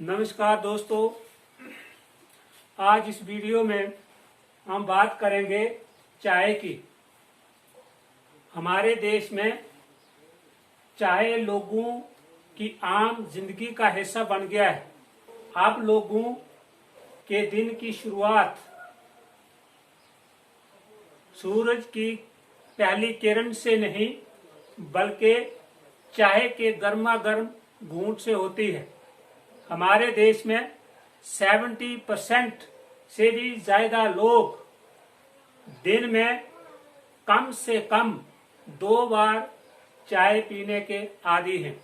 नमस्कार दोस्तों, आज इस वीडियो में हम बात करेंगे चाय की। हमारे देश में चाय लोगों की आम जिंदगी का हिस्सा बन गया है। आप लोगों के दिन की शुरुआत सूरज की पहली किरण से नहीं बल्कि चाय के गर्मा गर्म घूंट से होती है। हमारे देश में 70% से भी ज्यादा लोग दिन में कम से कम 2 बार चाय पीने के आदी हैं।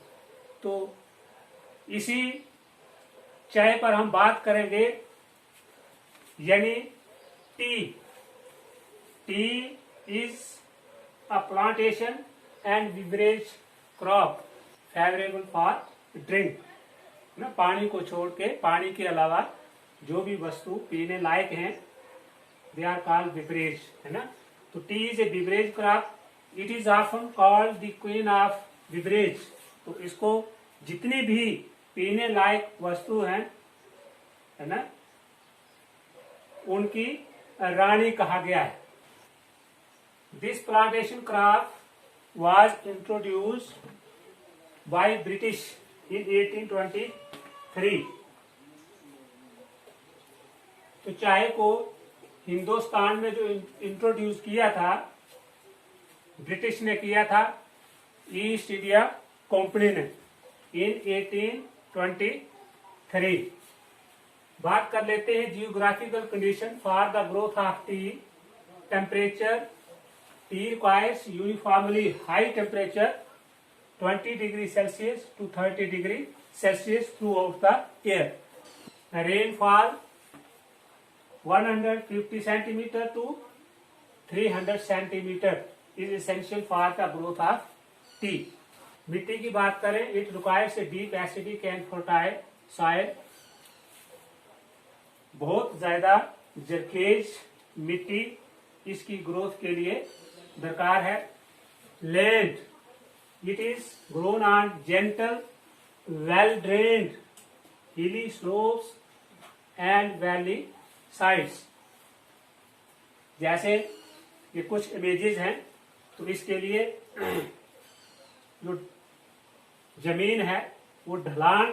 तो इसी चाय पर हम बात करेंगे, यानी T. T is a plantation and beverage crop favourable for drink. ना, पानी को छोड़ के, पानी के अलावा जो भी वस्तु पीने लायक हैं, दे आर कॉल्ड बिवरेज, है ना। तो T is a beverage crop. It is often called the queen of beverage. तो इसको जितनी भी पीने लायक वस्तु हैं, है ना, उनकी रानी कहा गया है। This plantation crop was introduced by British in 1823। तो चाय को हिंदुस्तान में जो इंट्रोड्यूस किया था, ब्रिटिश ने किया था, ईस्ट इंडिया कंपनी ने, इन 1823। बात कर लेते हैं geographical condition for the growth of T. Temperature, T requires uniformly high temperature 20 degree Celsius to 30 degree Celsius throughout the year. Rainfall 150 centimeter to 300 centimeter is essential for the growth of tea. मिट्टी की बात करें, it requires a deep acidic and fertile soil। बहुत ज्यादा जरखेज मिट्टी इसकी growth के लिए दरकार है। Land, it is grown on gentle well drained हिली स्लोप्स एंड वैली साइड्स। जैसे ये कुछ इमेजेस हैं, तो इसके लिए जो जमीन है वो ढलान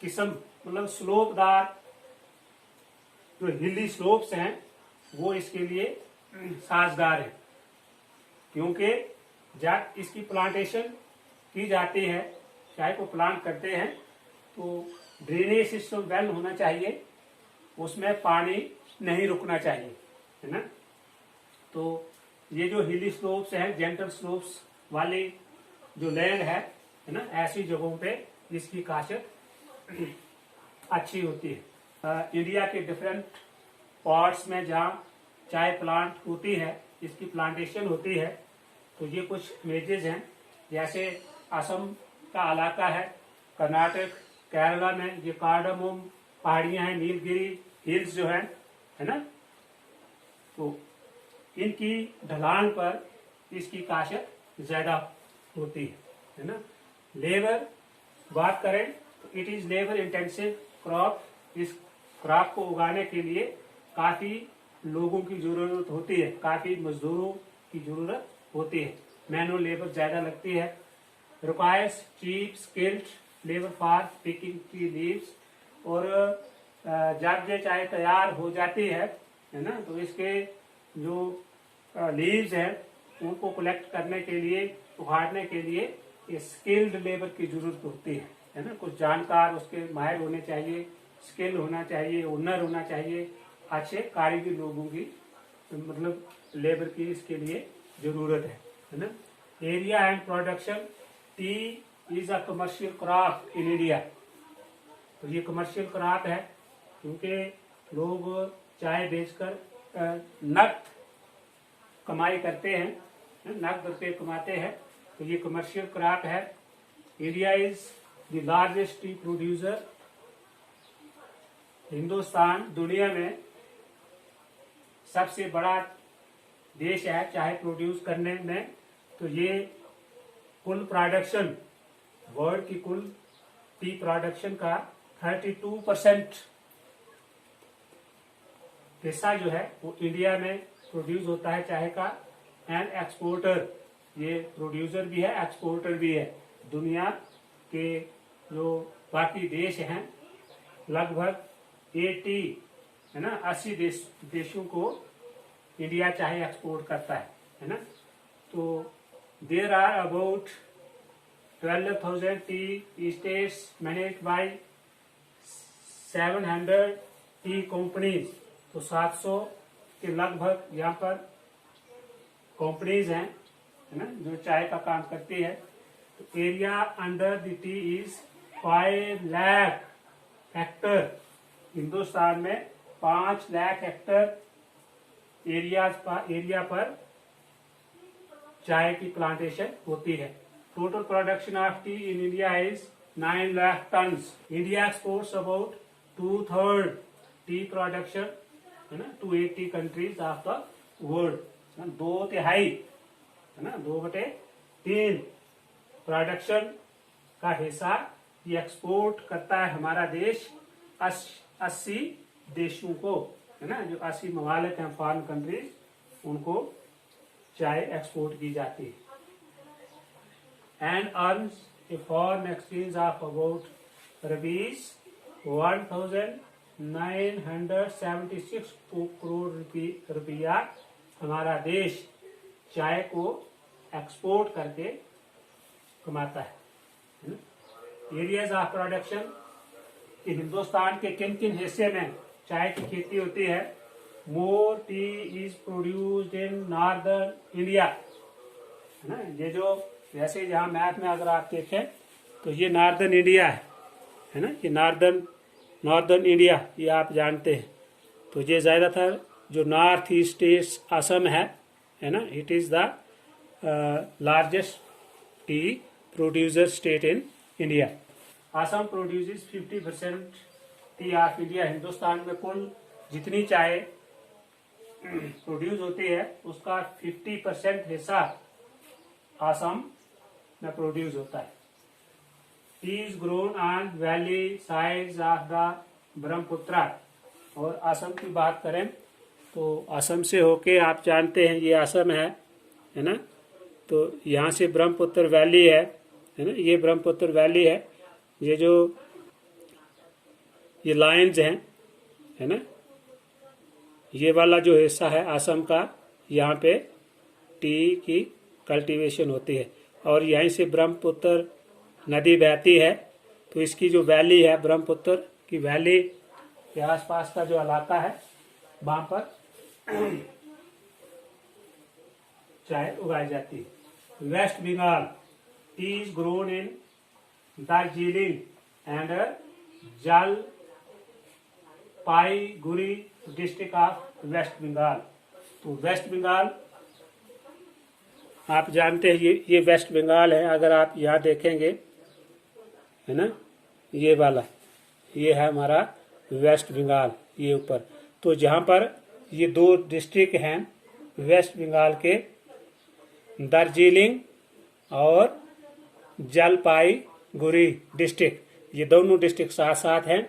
किस्म, मतलब स्लोपदार जो हिली स्लोप्स हैं वो इसके लिए साजगार है। क्योंकि जब इसकी प्लांटेशन की जाती है, चाय को प्लांट करते हैं, तो ड्रेनेज सिस्टम वेल होना चाहिए, उसमें पानी नहीं रुकना चाहिए, है ना। तो ये जो हिली स्लोप्स हैं, जेंटल स्लोप्स वाली जो लैंड है ना, ऐसी जगहों पे इसकी काश्त अच्छी होती है। इंडिया के डिफरेंट पार्ट्स में जहाँ चाय प्लांट होती है, इसकी प्लांटेशन होती है, तो ये कुछ इमेजेस हैं। जैसे असम का इलाका है, कर्नाटक, केरला में ये कार्डामोम पहाड़ियां हैं, नीलगिरी हिल्स जो है ना, तो इनकी ढलान पर इसकी काश्त ज्यादा होती है ना। लेबर बात करें तो it is labour intensive crop. इस क्रॉप को उगाने के लिए काफी लोगों की जरूरत होती है, काफी मजदूरों की जरूरत होती है, मैनुअल लेबर ज्यादा लगती है। Requires cheap skilled labour for picking tea leaves. और जब ये चाय तैयार हो जाती है ना, तो इसके जो लीव्स हैं उनको कलेक्ट करने के लिए, उखाड़ने के लिए स्किल्ड लेबर की जरूरत होती है ना। कुछ जानकार, उसके माहिर होने चाहिए, स्किल होना चाहिए, हुनर होना चाहिए, अच्छे कारीगर लोगों की, मतलब लेबर की इसके लिए जरूरत है ना। Area and production, T is a commercial crop in India. तो ये कमर्शियल क्रॉप है क्योंकि लोग चाय बेचकर नकद कमाई करते हैं, नकद रुपये कमाते हैं। तो ये कमर्शियल क्रॉप है। India is the largest T producer. Hindustan दुनिया में सबसे बड़ा देश है चाय प्रोड्यूस करने में। तो ये कुल प्रोडक्शन, वर्ल्ड की कुल टी प्रोडक्शन का 32% हिस्सा जो है वो इंडिया में प्रोड्यूस होता है चाय का। एंड एक्सपोर्टर, ये प्रोड्यूसर भी है एक्सपोर्टर भी है। दुनिया के जो बाकी देश हैं लगभग 80 है ना 80 देशों को इंडिया चाय एक्सपोर्ट करता है ना। तो there are about 12,000 tea estates managed by 700 tea companies. तो 700 के लगभग यहाँ पर कंपनीज हैं है ना जो चाय का काम करती है। तो area under the T is 5 lakh Hector. Hindustan में 5 लाख हेक्टर एरिया पर चाय की प्लांटेशन होती है। Total production of tea in India is 9 lakh tons. India exports about 2/3 tea production है ना to 80 countries of the world. 2/3 है ना 2/3 प्रोडक्शन का हिस्सा ये एक्सपोर्ट करता है हमारा देश 80 देशों को है ना। जो 80 ममालिक हैं फॉरेन कंट्रीज उनको चाय एक्सपोर्ट की जाती है। And earns a foreign exchange of about ₹1976 crore रुपया हमारा देश चाय को एक्सपोर्ट करके कमाता है। एरियाज ऑफ प्रोडक्शन कि हिंदुस्तान के किन किन हिस्से में चाय की खेती होती है। More tea is produced in northern India है ना। ये जो वैसे यहाँ मैप में अगर आप देखें तो ये नॉर्दर्न इंडिया है ना। ये नॉर्दर्न इंडिया ये आप जानते हैं। तो ये ज़्यादातर जो नॉर्थ ईस्ट असम है ना। It is the largest T producer state in India. Assam produces 50% T of India. Hindustan में कुल जितनी चाय प्रोड्यूस होती है उसका 50% हिस्सा असम में प्रोड्यूस होता है। T is grown on valley sides of the Brahmaputra. और असम की बात करें तो असम से होके आप जानते हैं ये असम है ना। तो यहाँ से ब्रह्मपुत्र वैली है ना। ये ब्रह्मपुत्र वैली है। ये जो ये लाइन्स हैं है ना। ये वाला जो हिस्सा है असम का यहाँ पे टी की कल्टीवेशन होती है। और यहीं से ब्रह्मपुत्र नदी बहती है। तो इसकी जो वैली है ब्रह्मपुत्र की वैली के आसपास का जो इलाका है वहां पर चाय उगाई जाती है। West Bengal tea is grown in Darjeeling and Jalpaiguri district of West Bengal. तो वेस्ट बंगाल आप जानते हैं ये वेस्ट बंगाल है। अगर आप यहाँ देखेंगे है ना ये वाला ये है हमारा वेस्ट बंगाल ये ऊपर। तो जहाँ पर ये 2 डिस्ट्रिक्ट हैं वेस्ट बंगाल के दार्जिलिंग और जलपाईगुड़ी डिस्ट्रिक्ट, ये दोनों डिस्ट्रिक्ट साथ साथ हैं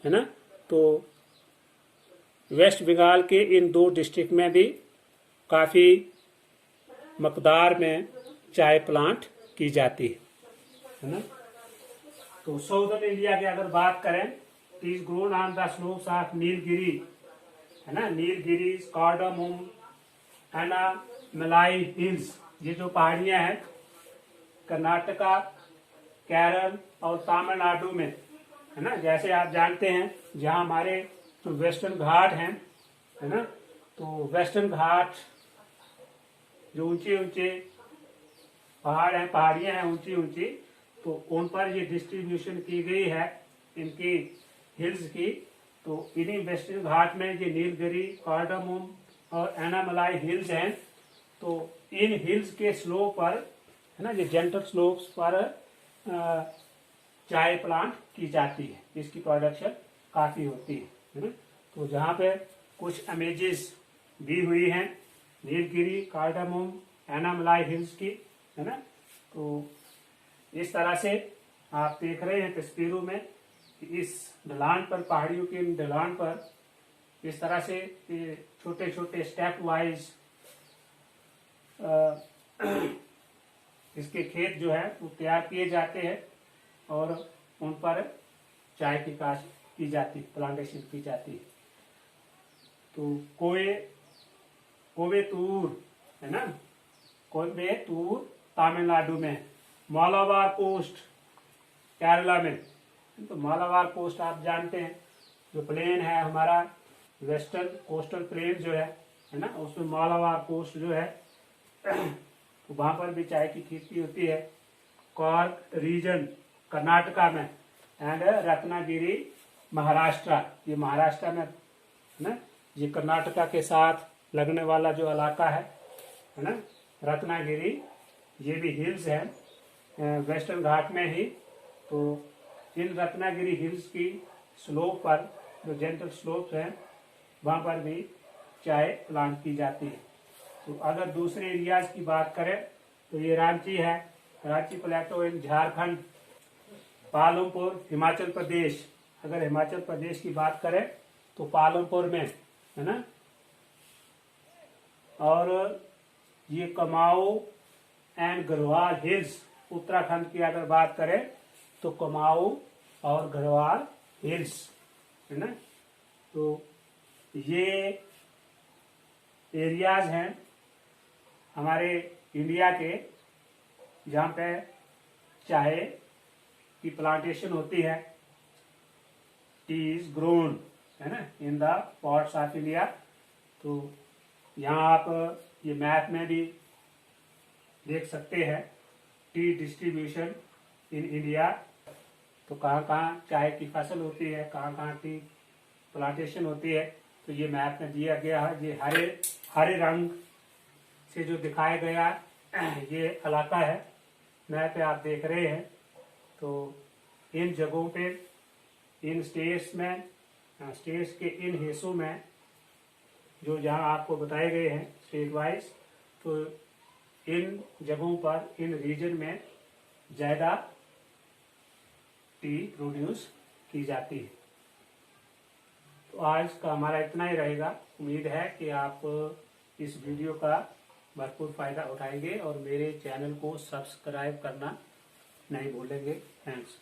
है ना। तो वेस्ट बंगाल के इन 2 डिस्ट्रिक्ट में भी काफ़ी मकदार में चाय प्लांट की जाती है ना। तो साउदर्न इंडिया की अगर बात करें तो is grown on the slopes of Nilgiri है ना। नीलगिरी कार्डामम एनामलाई हिल्स, ये जो पहाड़ियां हैं कर्नाटका केरल और तमिलनाडु में है ना। जैसे आप जानते हैं जहाँ हमारे जो वेस्टर्न घाट हैं है ना। तो वेस्टर्न घाट जो ऊंचे ऊंचे पहाड़ हैं पहाड़ियां हैं ऊंची ऊंची, तो उन पर ये डिस्ट्रीब्यूशन की गई है इनकी हिल्स की। तो इन्हीं वेस्टर्न घाट में ये नीलगिरी कार्डामम और एनामलाई हिल्स हैं। तो इन हिल्स के स्लोप पर है ना ये जेंटल स्लोप्स पर चाय प्लांट की जाती है। इसकी प्रोडक्शन काफ़ी होती है ना। तो जहाँ पे कुछ इमेजेस दी हुई हैं नीलगिरी कार्डामम एनामलाई हिल्स की है ना। तो इस तरह से आप देख रहे हैं तस्वीरों में कि इस ढलान पर, पहाड़ियों के इन ढलान पर इस तरह से छोटे छोटे स्टेप वाइज इसके खेत जो है वो तैयार किए जाते हैं और उन पर चाय की काश्त की जाती, प्लांटेशन की जाती है। तो कोयम्बटूर है ना, कोयम्बटूर तमिलनाडु में, मालाबार पोस्ट केरला में। तो मालाबार पोस्ट आप जानते हैं, जो प्लेन है हमारा वेस्टर्न कोस्टल प्लेन जो है ना, उसमें मालाबार पोस्ट जो है तो वहां पर भी चाय की खेती होती है। कॉर्क रीजन कर्नाटका में एंड रत्नागिरी महाराष्ट्र, ये महाराष्ट्र में ना, ये कर्नाटका के साथ लगने वाला जो इलाका है ना, रत्नागिरी, ये भी हिल्स है वेस्टर्न घाट में ही। तो इन रत्नागिरी हिल्स की स्लोप पर, जो जेंटल स्लोप्स हैं, वहां पर भी चाय प्लांट की जाती है। तो अगर दूसरे एरियाज की बात करें तो ये रांची है, रांची प्लेटो इन झारखंड, पालमपुर हिमाचल प्रदेश। अगर हिमाचल प्रदेश की बात करें तो पालमपुर में है ना, और ये कमाऊ एंड गढ़वाल हिल्स, उत्तराखंड की अगर बात करें तो कमाऊ और गढ़वाल हिल्स है ना। तो ये एरियाज हैं हमारे इंडिया के जहाँ पे चाय की प्लांटेशन होती है। टी इज ग्रोन है ना in the pots of India. तो यहाँ आप ये मैप में भी देख सकते हैं टी डिस्ट्रीब्यूशन इन इंडिया। तो कहाँ कहाँ चाय की फसल होती है, कहाँ कहाँ टी प्लांटेशन होती है, तो ये मैप में दिया गया है। ये हरे रंग से जो दिखाया गया ये इलाका है, मैप पे आप देख रहे हैं। तो इन जगहों पे, इन स्टेट्स में, स्टेट्स के इन हिस्सों में जो जहाँ आपको बताए गए हैं स्टेट वाइज, तो इन जगहों पर, इन रीजन में ज़्यादा टी प्रोड्यूस की जाती है। तो आज का हमारा इतना ही रहेगा। उम्मीद है कि आप इस वीडियो का भरपूर फायदा उठाएंगे और मेरे चैनल को सब्सक्राइब करना नहीं भूलेंगे। थैंक्स।